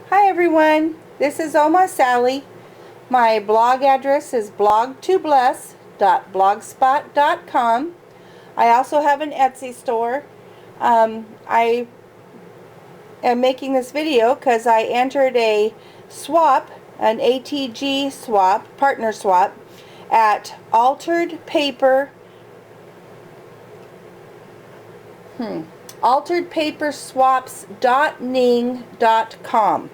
Hi everyone, this is Oma Sally. My blog address is blog2bless.blogspot.com. I also have an Etsy store. I am making this video because I entered a swap, an ATG swap, partner swap, at alteredpaperswaps.ning.com.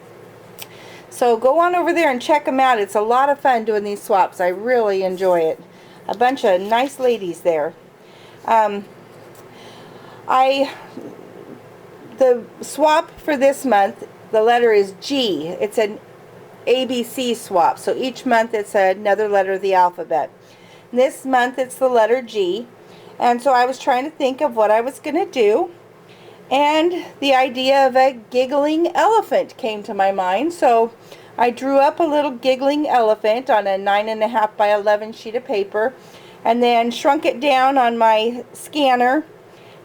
So go on over there and check them out. It's a lot of fun doing these swaps. I really enjoy it. A bunch of nice ladies there. The swap for this month, the letter is G. It's an ABC swap. So each month it's another letter of the alphabet. This month it's the letter G. And so I was trying to think of what I was going to do. And the idea of a giggling elephant came to my mind. So I drew up a little giggling elephant on a 9.5 by 11 sheet of paper, and then shrunk it down on my scanner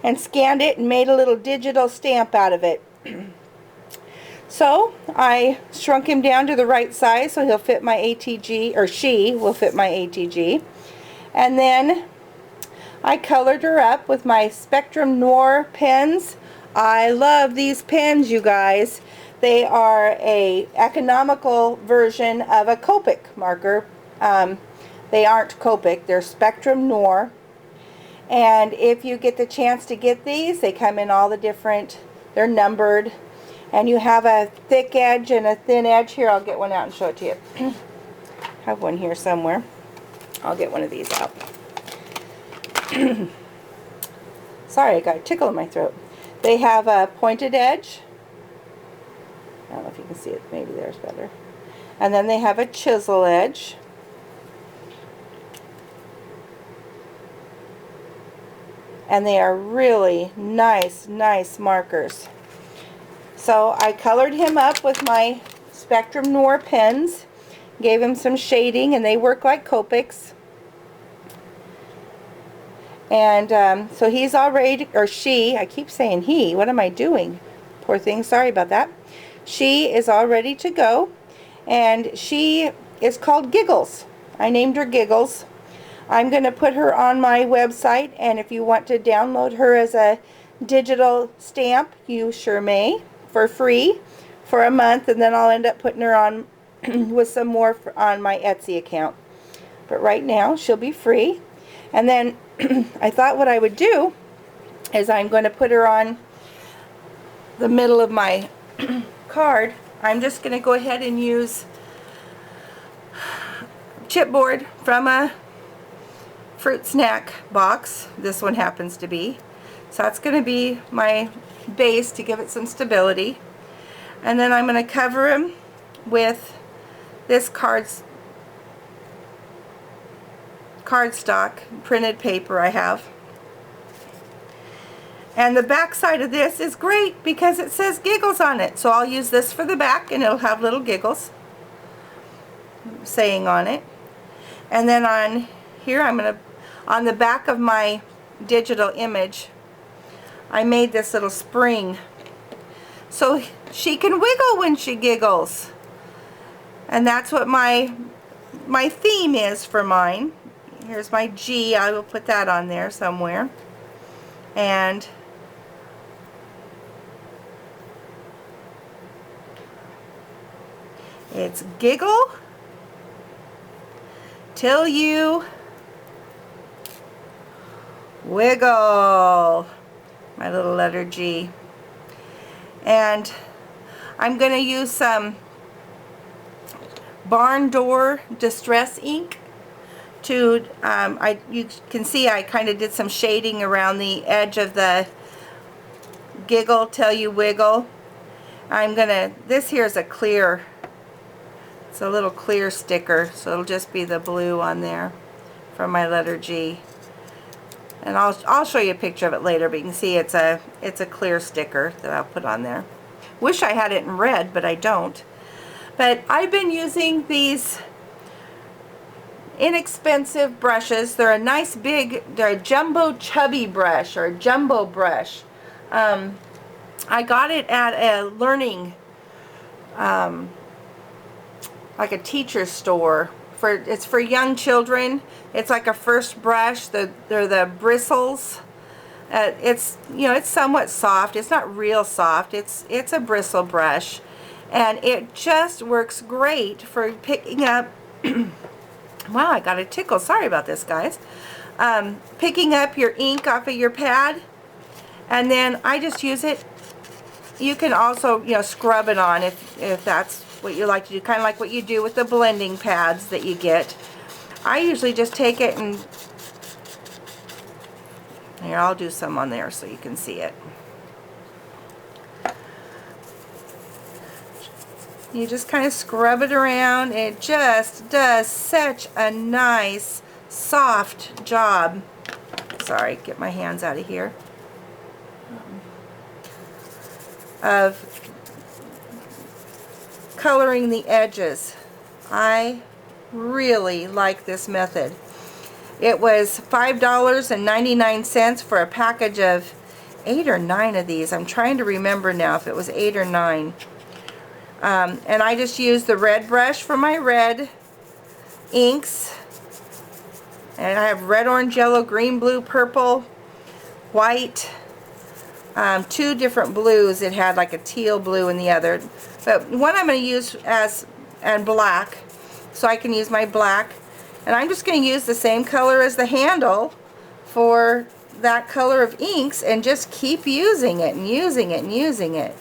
and scanned it and made a little digital stamp out of it. So I shrunk him down to the right size so he'll fit my ATG, or she will fit my ATG. And then I colored her up with my Spectrum Noir pens. I love these pens, you guys. They are a economical version of a Copic marker. They aren't Copic, they're Spectrum Noir. And if you get the chance to get these, they come in all the different, they're numbered. And you have a thick edge and a thin edge. Here, I'll get one out and show it to you. I have one here somewhere. I'll get one of these out. Sorry, I got a tickle in my throat. They have a pointed edge. I don't know if you can see it. Maybe there's better. And then they have a chisel edge. And they are really nice markers. So I colored him up with my Spectrum Noir pens. Gave him some shading, and they work like Copics. And so he's all ready, or she, I keep saying he, what am I doing? Poor thing, sorry about that. She is all ready to go, and she is called Giggles. I named her Giggles. I'm going to put her on my website, and if you want to download her as a digital stamp, you sure may, for free, for a month, and then I'll end up putting her on with some more on my Etsy account. But right now, she'll be free. And then I thought what I would do is I'm going to put her on the middle of my card. I'm just going to go ahead and use chipboard from a fruit snack box. This one happens to be. So that's going to be my base to give it some stability. And then I'm going to cover him with this cardstock printed paper I have. And the back side of this is great because it says Giggles on it. So I'll use this for the back, and it'll have little Giggles saying on it. And then on here, on the back of my digital image, I made this little spring so she can wiggle when she giggles. And that's what my theme is for mine. Here's my G. I will put that on there somewhere. And it's giggle till you wiggle. My little letter G. And I'm going to use some barn door distress ink to, you can see I kind of did some shading around the edge of the giggle till you wiggle. This here is a clear, it's a little clear sticker, so it'll just be the blue on there for my letter G. And I'll show you a picture of it later, but you can see it's a clear sticker that I'll put on there. Wish I had it in red, but I don't. But I've been using these inexpensive brushes. They're a nice big, they're a jumbo chubby brush, or a jumbo brush. I got it at a learning like a teacher's store. It's for young children. It's like a first brush. They're the bristles. It's, you know, it's somewhat soft. It's not real soft. It's a bristle brush, and it just works great for picking up. Wow, I got a tickle. Sorry about this, guys. Picking up your ink off of your pad, and then I just use it. You can also, you know, scrub it on if that's what you like to do, kind of like what you do with the blending pads that you get. I usually just take it and here, I'll do some on there so you can see it. You just kind of scrub it around. It just does such a nice, soft job. Sorry, get my hands out of here. Of coloring the edges. I really like this method. It was $5.99 for a package of 8 or 9 of these. I'm trying to remember now if it was 8 or 9. And I just used the red brush for my red inks. And I have red, orange, yellow, green, blue, purple, white. 2 different blues. It had like a teal blue in the other. But one I'm going to use and black. So I can use my black. And I'm just going to use the same color as the handle for that color of inks and just keep using it and using it and using it.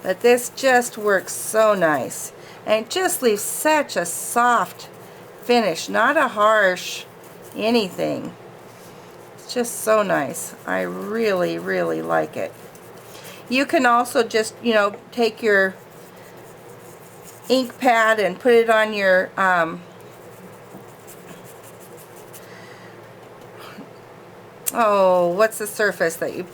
But this just works so nice. And it just leaves such a soft finish, not a harsh anything. It's just so nice. I really, really like it. You can also just, you know, take your ink pad and put it on your oh, what's the surface that you...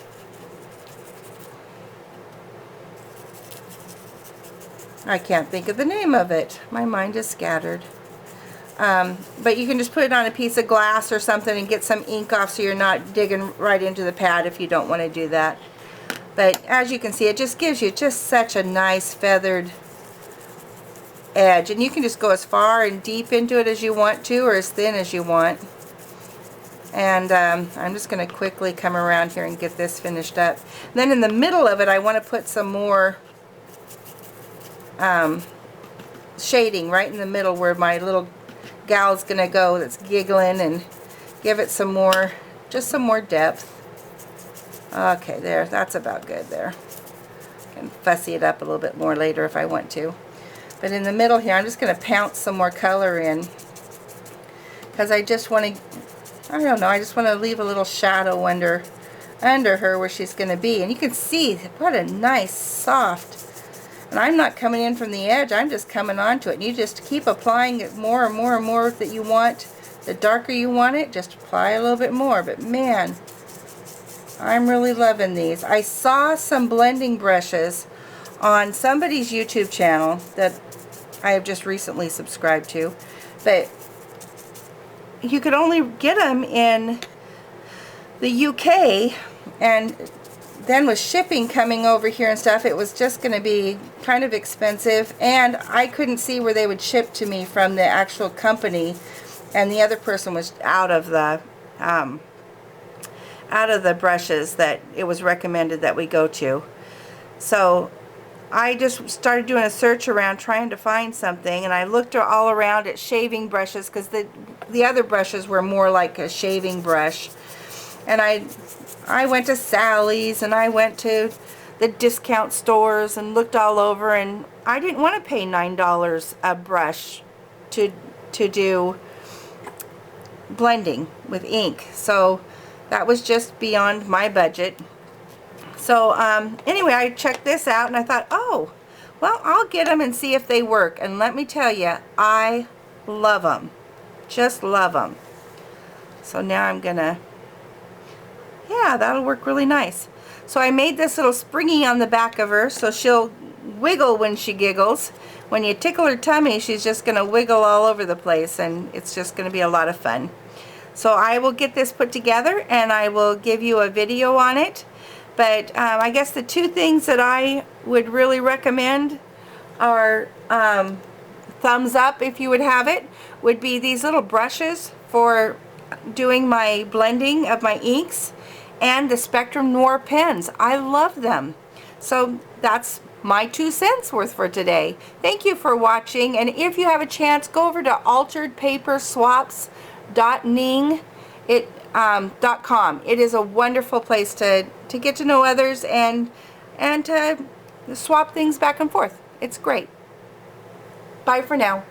I can't think of the name of it. My mind is scattered. But you can just put it on a piece of glass or something and get some ink off so you're not digging right into the pad if you don't want to do that. But as you can see, it just gives you just such a nice feathered edge. And you can just go as far and deep into it as you want to, or as thin as you want. And I'm just going to quickly come around here and get this finished up. Then in the middle of it, I want to put some more shading right in the middle where my little gal's going to go that's giggling, and give it some more, just some more depth. Okay, there, that's about good there. I can fussy it up a little bit more later if I want to. But in the middle here, I'm just going to pounce some more color in, because I just want to, I don't know, I just want to leave a little shadow under her where she's going to be. And you can see what a nice soft, and I'm not coming in from the edge, I'm just coming onto it. And you just keep applying it more and more and more that you want. The darker you want it, just apply a little bit more. But man, I'm really loving these. I saw some blending brushes on somebody's YouTube channel that I have just recently subscribed to, but you could only get them in the UK, and then with shipping coming over here and stuff, it was just going to be kind of expensive, and I couldn't see where they would ship to me from the actual company, and the other person was out of the brushes that it was recommended that we go to. So I just started doing a search around trying to find something, and I looked all around at shaving brushes, because the other brushes were more like a shaving brush. And I went to Sally's, and I went to the discount stores and looked all over, and I didn't want to pay $9 a brush to do blending with ink. So that was just beyond my budget. So anyway, I checked this out, and I thought, oh, well, I'll get them and see if they work. And let me tell you, I love them. Just love them. So now I'm gonna, yeah, that'll work really nice. So I made this little springy on the back of her, so she'll wiggle when she giggles. When you tickle her tummy, she's just gonna wiggle all over the place, and it's just gonna be a lot of fun. So I will get this put together, and I will give you a video on it. But I guess the two things that I would really recommend or thumbs up if you would have it, would be these little brushes for doing my blending of my inks, and the Spectrum Noir pens. I love them. So that's my 2 cents worth for today. Thank you for watching, and if you have a chance, go over to alteredpaperswaps.com. It is a wonderful place to get to know others and to swap things back and forth. It's great. Bye for now.